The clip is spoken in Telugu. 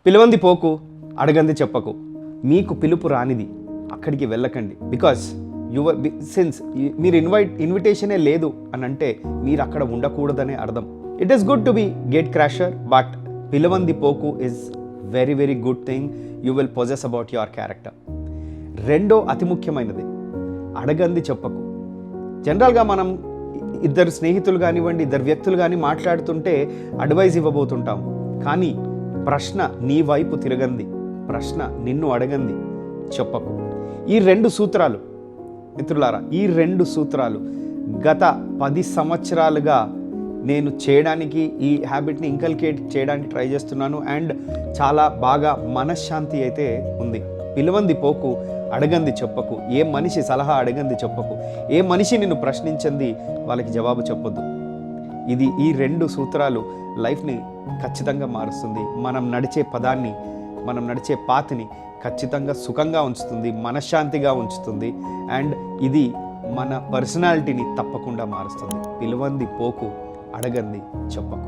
పిలవంది పోకు, అడగంది చెప్పకు. మీకు పిలుపు రానిది అక్కడికి వెళ్ళకండి. బికాస్ యువర్ సిన్స్ మీరు ఇన్విటేషనే లేదు అని అంటే మీరు అక్కడ ఉండకూడదనే అర్థం. It is good to be gate crasher, but పిలవంది పోకు is very very good thing. You will possess about your character. రెండో అతి ముఖ్యమైనది, అడగంది చెప్పకు. జనరల్గా మనం ఇద్దరు స్నేహితులు కానివ్వండి, ఇద్దరు వ్యక్తులు కానీ మాట్లాడుతుంటే అడ్వైజ్ ఇవ్వబోతుంటాం. కానీ ప్రశ్న నీ వైపు తిరగంది, ప్రశ్న నిన్ను అడగంది చెప్పకు. ఈ 2 సూత్రాలు మిత్రులారా, ఈ 2 సూత్రాలు గత 10 సంవత్సరాలుగా నేను చేయడానికి, ఈ హ్యాబిట్ని ఇంకల్కేట్ చేయడానికి ట్రై చేస్తున్నాను. అండ్ చాలా బాగా మనశ్శాంతి అయితే ఉంది. పిలవంది పోకు, అడగంది చెప్పకు. ఏ మనిషి సలహా అడగంది చెప్పకు. ఏ మనిషి నిన్ను ప్రశ్నించింది వాళ్ళకి జవాబు చెప్పొద్దు. ఈ 2 సూత్రాలు లైఫ్ని ఖచ్చితంగా మారుస్తుంది. మనం నడిచే పదాన్ని, మనం నడిచే పాత్ని ఖచ్చితంగా సుఖంగా ఉంచుతుంది, మనశ్శాంతిగా ఉంచుతుంది. అండ్ ఇది మన పర్సనాలిటీని తప్పకుండా మారుస్తుంది. పిలవంది పోకు, అడగంది చెప్పకు.